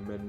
MN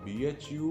BHU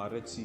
RHC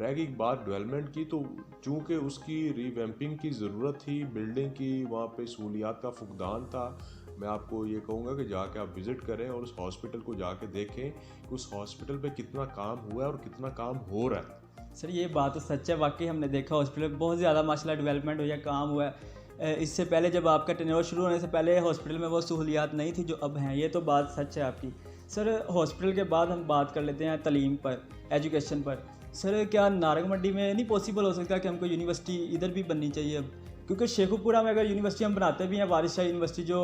رہ گئی بات ڈیولپمنٹ کی، تو چونکہ اس کی ریویمپنگ کی ضرورت تھی، بلڈنگ کی وہاں پہ سہولیات کا فقدان تھا، میں آپ کو یہ کہوں گا کہ جا کے آپ وزٹ کریں اور اس ہاسپٹل کو جا کے دیکھیں کہ اس ہاسپٹل پہ کتنا کام ہوا ہے اور کتنا کام ہو رہا ہے۔ سر یہ بات تو سچ ہے، واقعی ہم نے دیکھا ہاسپٹل میں بہت زیادہ ماشاء اللہ ڈیولپمنٹ ہوئی ہے، کام ہوا ہے۔ اس سے پہلے جب آپ کا ٹینیور شروع ہونے سے پہلے ہاسپٹل میں وہ سہولیات نہیں تھی جو اب ہیں، یہ تو بات سچ ہے آپ کی۔ سر ہاسپٹل کے بعد ہم بات کر لیتے ہیں تعلیم پر، ایجوکیشن پر۔ سر کیا نارنگ منڈی میں نہیں پاسبل ہو سکتا کہ ہم کو یونیورسٹی ادھر بھی بننی چاہیے اب؟ کیونکہ شیخو پورہ میں اگر یونیورسٹی ہم بناتے بھی ہیں، وارث شاہ یونیورسٹی جو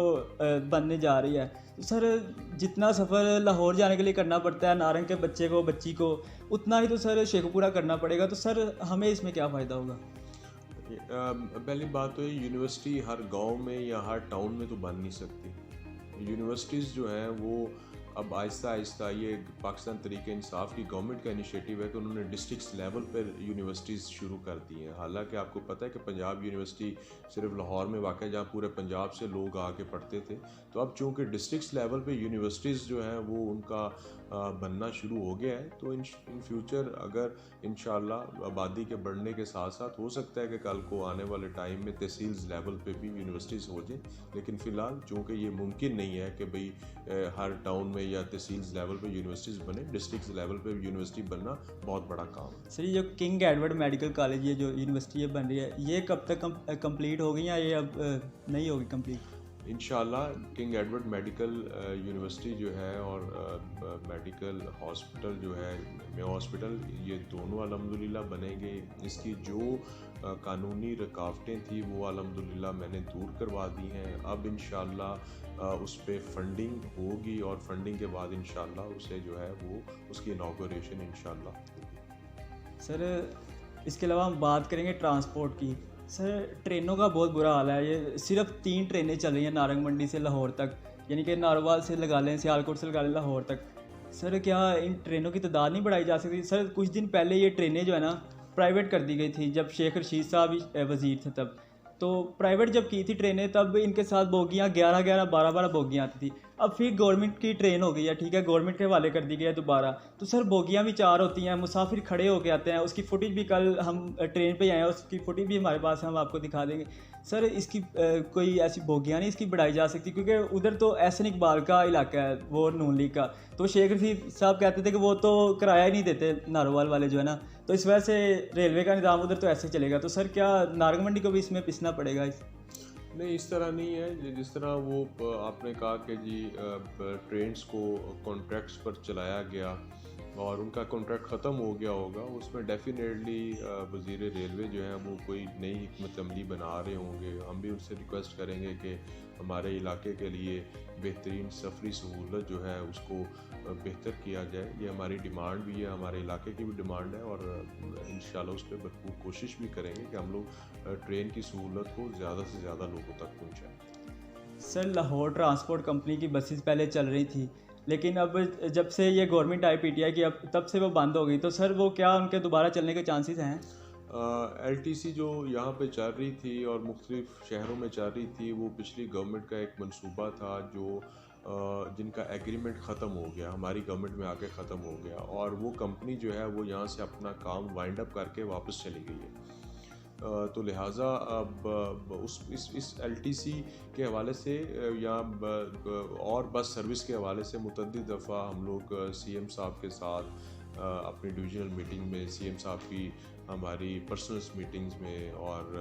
بننے جا رہی ہے، تو سر جتنا سفر لاہور جانے کے لیے کرنا پڑتا ہے نارنگ کے بچے کو، بچی کو، اتنا ہی تو سر شیخو پورہ کرنا پڑے گا، تو سر ہمیں اس میں کیا فائدہ ہوگا؟ پہلی بات تو یہ یونیورسٹی ہر گاؤں میں یا ہر ٹاؤن میں تو بن نہیں سکتی۔ یونیورسٹیز جو ہیں وہ اب آہستہ آہستہ، یہ پاکستان تحریک انصاف کی گورنمنٹ کا انیشیٹو ہے کہ انہوں نے ڈسٹرکٹس لیول پر یونیورسٹیز شروع کر دی ہیں۔ حالانکہ آپ کو پتہ ہے کہ پنجاب یونیورسٹی صرف لاہور میں واقع ہے، جہاں پورے پنجاب سے لوگ آ کے پڑھتے تھے، تو اب چونکہ ڈسٹرکٹس لیول پہ یونیورسٹیز جو ہیں وہ ان کا بننا شروع ہو گیا ہے، تو ان فیوچر اگر انشاءاللہ آبادی کے بڑھنے کے ساتھ ساتھ ہو سکتا ہے کہ کل کو آنے والے ٹائم میں تحصیلز لیول پہ بھی یونیورسٹیز ہو جائیں، لیکن فی الحال چونکہ یہ ممکن نہیں ہے کہ بھئی ہر ٹاؤن میں یا تحصیلز لیول پہ یونیورسٹیز بنے، ڈسٹرکٹس لیول پہ یونیورسٹی بننا بہت بڑا کام ہے۔ سر یہ جو کنگ ایڈورڈ میڈیکل کالج یہ جو یونیورسٹی بن رہی ہے، یہ کب تک کمپلیٹ ہوگی یا یہ اب نہیں ہوگی کمپلیٹ؟ انشاءاللہ کنگ ایڈورڈ میڈیکل یونیورسٹی جو ہے اور میڈیکل ہاسپٹل جو ہے، میو ہاسپٹل، یہ دونوں الحمدللہ بنیں گے۔ اس کی جو قانونی رکاوٹیں تھیں وہ الحمدللہ میں نے دور کروا دی ہیں۔ اب انشاءاللہ اس پہ فنڈنگ ہوگی اور فنڈنگ کے بعد انشاءاللہ اسے جو ہے وہ اس کی انوگریشن انشاءاللہ ہوگی۔ سر اس کے علاوہ ہم بات کریں گے ٹرانسپورٹ کی۔ سر ٹرینوں کا بہت برا حال ہے، یہ صرف 3 ٹرینیں چل رہی ہیں نارنگ منڈی سے لاہور تک، یعنی کہ ناروال سے لگا لیں، سیالکوٹ سے لگا لیں لاہور تک۔ سر کیا ان ٹرینوں کی تعداد نہیں بڑھائی جا سکتی؟ سر کچھ دن پہلے یہ ٹرینیں جو ہے نا پرائیویٹ کر دی گئی تھی، جب شیخ رشید صاحب وزیر تھے تب، تو پرائیویٹ جب کی تھی ٹرینیں تب ان کے ساتھ بوگیاں 11 12 بوگیاں آتی تھی۔ اب پھر گورنمنٹ کی ٹرین ہو گئی ہے، ٹھیک ہے، گورنمنٹ کے حوالے کر دی گئی ہے دوبارہ، تو سر بوگیاں بھی 4 ہوتی ہیں، مسافر کھڑے ہو کے آتے ہیں۔ اس کی فوٹیج بھی کل ہم ٹرین پہ آئے ہیں، اس کی فوٹیج بھی ہمارے پاس ہے، ہم آپ کو دکھا دیں گے۔ سر اس کی کوئی ایسی بوگیاں نہیں اس کی بڑھائی جا سکتی، کیونکہ ادھر تو احسن اقبال کا علاقہ ہے، وہ نون لیگ کا، تو شیخ رشید صاحب کہتے تھے کہ وہ تو کرایہ ہی نہیں دیتے ناروال والے جو ہے نا، تو اس وجہ سے ریلوے کا نظام ادھر تو ایسے چلے گا۔ تو سر کیا نارنگ منڈی کو بھی اس میں پسنا پڑے گا؟ نہیں، اس طرح نہیں ہے، جس طرح وہ آپ نے کہا کہ جی ٹرینز کو کانٹریکٹس پر چلایا گیا اور ان کا کانٹریکٹ ختم ہو گیا ہوگا، اس میں ڈیفینیٹلی وزیر ریلوے جو ہیں وہ کوئی نئی حکمت عملی بنا رہے ہوں گے۔ ہم بھی ان سے ریکویسٹ کریں گے کہ ہمارے علاقے کے لیے بہترین سفری سہولت جو ہے اس کو بہتر کیا جائے، یہ ہماری ڈیمانڈ بھی ہے، ہمارے علاقے کی بھی ڈیمانڈ ہے، اور انشاءاللہ اس پہ بھرپور کوشش بھی کریں گے کہ ہم لوگ ٹرین کی سہولت کو زیادہ سے زیادہ لوگوں تک پہنچائیں۔ سر لاہور ٹرانسپورٹ کمپنی کی بسز پہلے چل رہی تھی، لیکن اب جب سے یہ government I P T I کی، اب تب سے وہ بند ہو گئی، تو سر وہ کیا ان کے دوبارہ چلنے کے چانسز ہیں؟ ایل ٹی سی جو یہاں پہ چل رہی تھی اور مختلف شہروں میں چل رہی تھی، وہ پچھلی گورنمنٹ کا ایک منصوبہ تھا جو جن کا ایگریمنٹ ختم ہو گیا، ہماری گورنمنٹ میں آ کے ختم ہو گیا، اور وہ کمپنی جو ہے وہ یہاں سے اپنا کام وائنڈ اپ کر کے واپس چلی گئی ہے۔ تو لہٰذا اب اس ایل ٹی سی کے حوالے سے یا اور بس سروس کے حوالے سے متعدد دفعہ ہم لوگ سی ایم صاحب کے ساتھ اپنی ڈویژنل میٹنگ میں، سی ایم صاحب کی ہماری پرسنلس میٹنگز میں، اور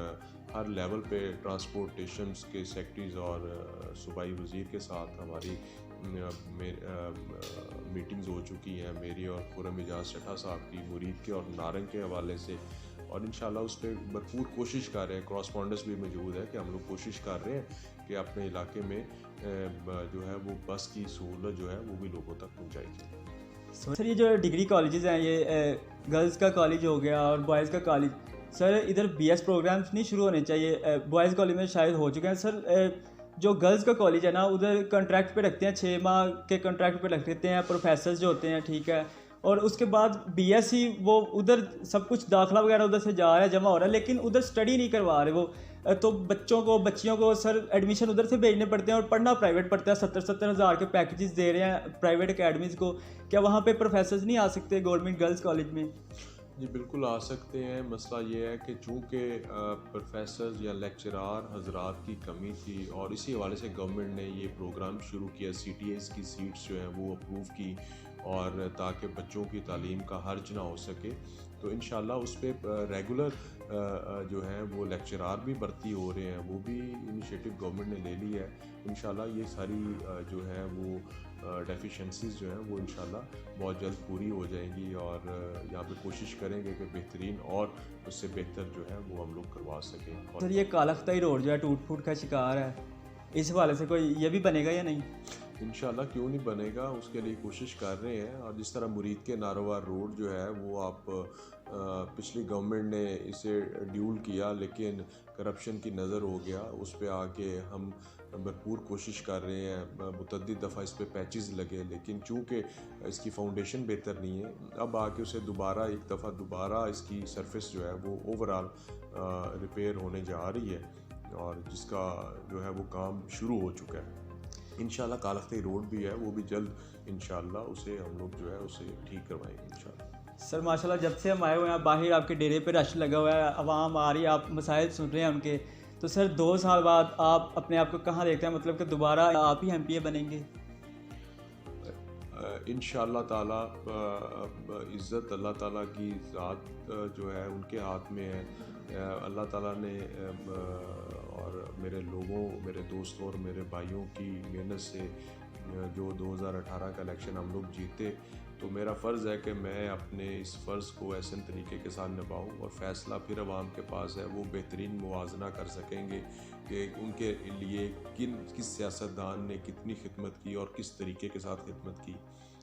ہر لیول پہ ٹرانسپورٹیشنز کے سیکٹریز اور صوبائی وزیر کے ساتھ ہماری میٹنگز ہو چکی ہیں، میری اور خرم اجاز چٹھا صاحب کی مرید کے اور نارنگ کے حوالے سے، اور انشاءاللہ اس پہ بھرپور کوشش کر رہے ہیں۔ کراسپونڈنس بھی موجود ہے کہ ہم لوگ کوشش کر رہے ہیں کہ اپنے علاقے میں جو ہے وہ بس کی سہولت جو ہے وہ بھی لوگوں تک پہنچائی جائے۔ سر یہ جو ڈگری کالجز ہیں، یہ گرلز کا کالج ہو گیا اور بوائز کا کالج، سر ادھر بی ایس پروگرامس نہیں شروع ہونے چاہیے؟ بوائز کالج میں شاید ہو چکے ہیں سر۔ جو گرلز کا کالج ہے نا، ادھر کنٹریکٹ پہ رکھتے ہیں، 6 ماہ کے کنٹریکٹ پہ رکھتے ہیں پروفیسرز جو ہوتے ہیں، ٹھیک ہے، اور اس کے بعد بی ایس سی وہ ادھر سب کچھ داخلہ وغیرہ ادھر سے جا رہا ہے، جمع ہو رہا ہے، لیکن ادھر اسٹڈی نہیں کروا رہے وہ، تو بچیوں کو سر ایڈمیشن ادھر سے بھیجنے پڑتے ہیں، اور پڑھنا پرائیویٹ پڑتا ہے، 70 ہزار کے پیکیجز دے رہے ہیں پرائیویٹ اکیڈمیز کو۔ کیا وہاں پہ پروفیسرز نہیں آ سکتے گورنمنٹ گرلز کالج میں؟ جی بالکل آ سکتے ہیں. مسئلہ یہ ہے کہ چونکہ پروفیسرز یا لیکچرار حضرات کی کمی تھی اور اسی حوالے سے گورنمنٹ نے یہ پروگرام شروع کیا, سی ٹی ایز کی سیٹس جو ہیں وہ اپروو کی, اور تاکہ بچوں کی تعلیم کا حرج نہ ہو سکے. تو انشاءاللہ اس پہ ریگولر جو ہیں وہ لیکچرار بھی بھرتی ہو رہے ہیں, وہ بھی انیشیٹو گورنمنٹ نے لے لی ہے. انشاءاللہ یہ ساری جو ہے وہ ڈیفیشنسیز جو ہیں وہ انشاءاللہ بہت جلد پوری ہو جائیں گی, اور یہاں پہ کوشش کریں گے کہ بہترین اور اس سے بہتر جو ہے وہ ہم لوگ کروا سکیں. سر یہ کالختائی روڈ جو ہے ٹوٹ پھوٹ کا شکار ہے, اس حوالے سے کوئی یہ بھی بنے گا یا نہیں؟ انشاءاللہ کیوں نہیں بنے گا, اس کے لیے کوشش کر رہے ہیں. اور جس طرح مرید کے ناروار روڈ جو ہے وہ آپ پچھلی گورنمنٹ نے اسے ڈیول کیا, لیکن کرپشن کی نظر ہو گیا, اس پہ آ کے ہم بھرپور کوشش کر رہے ہیں. متعدد دفعہ اس پہ پیچز لگے, لیکن چونکہ اس کی فاؤنڈیشن بہتر نہیں ہے, اب آ کے اسے ایک دفعہ دوبارہ اس کی سرفیس جو ہے وہ اوورآل ریپیئر ہونے جا رہی ہے, اور جس کا جو ہے وہ کام شروع ہو چکا ہے. انشاءاللہ کالختائی روڈ بھی ہے, وہ بھی جلد انشاءاللہ اسے ہم لوگ جو ہے اسے ٹھیک کروائیں گے انشاءاللہ. سر ماشاءاللہ جب سے ہم آئے ہوئے ہیں باہر آپ کے ڈیرے پہ رش لگا ہوا ہے, عوام آ رہی ہے, آپ مسائل سن رہے ہیں ان کے, تو سر 2 سال بعد آپ اپنے آپ کو کہاں دیکھتے ہیں, مطلب کہ دوبارہ آپ ہی ایم پی اے بنیں گے؟ انشاءاللہ تعالیٰ عزت اللہ تعالیٰ کی ذات جو ہے ان کے ہاتھ میں ہے. اللہ تعالیٰ نے اور میرے لوگوں, میرے دوستوں اور میرے بھائیوں کی محنت سے جو 2018 کا الیکشن ہم لوگ جیتے, تو میرا فرض ہے کہ میں اپنے اس فرض کو احسن طریقے کے ساتھ نبھاؤں, اور فیصلہ پھر عوام کے پاس ہے, وہ بہترین موازنہ کر سکیں گے کہ ان کے لیے کس سیاستدان نے کتنی خدمت کی اور کس طریقے کے ساتھ خدمت کی.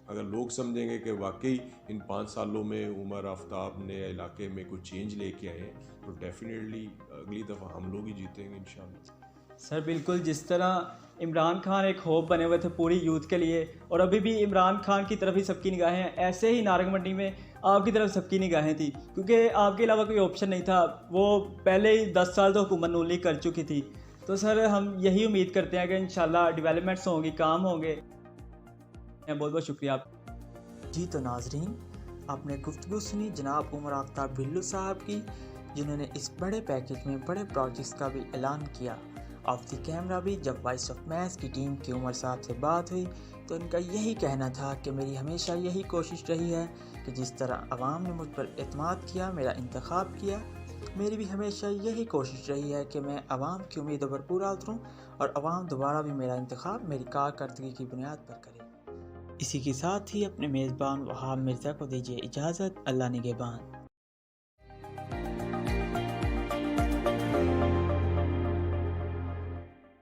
اگر لوگ سمجھیں گے کہ واقعی ان 5 سالوں میں عمر آفتاب نے علاقے میں کوئی چینج لے کے آئے ہیں, تو ڈیفینیٹلی اگلی دفعہ ہم لوگ ہی جیتیں گے انشاءاللہ. سر بالکل, جس طرح عمران خان ایک ہوپ بنے ہوئے تھے پوری یوتھ کے لیے, اور ابھی بھی عمران خان کی طرف ہی سب کی نگاہیں ہیں, ایسے ہی نارنگ منڈی میں آپ کی طرف سب کی نگاہیں تھیں, کیونکہ آپ کے علاوہ کوئی آپشن نہیں تھا. وہ پہلے ہی 10 سال تو حکومت نون لیگ کر چکی تھی. تو سر ہم یہی امید کرتے ہیں کہ انشاءاللہ ڈیولپمنٹس ہوں گی, کام ہوں گے. بہت بہت شکریہ آپ. جی تو ناظرین, آپ نے گفتگو سنی جناب عمر آفتاب بھلو صاحب کی, جنہوں نے اس بڑے پیکیج میں بڑے پروجیکٹس کا بھی اعلان کیا. آف دی کیمرہ بھی جب وائس آف میس کی ٹیم کی عمر صاحب سے بات ہوئی تو ان کا یہی کہنا تھا کہ میری ہمیشہ یہی کوشش رہی ہے کہ جس طرح عوام نے مجھ پر اعتماد کیا, میرا انتخاب کیا, میری بھی ہمیشہ یہی کوشش رہی ہے کہ میں عوام کی امیدوں پر پورا اتروں, اور عوام دوبارہ بھی میرا انتخاب میری کارکردگی کی بنیاد پر کرے. اسی کے ساتھ ہی اپنے میزبان وہاب مرزا کو دیجیے اجازت. اللہ نگہبان.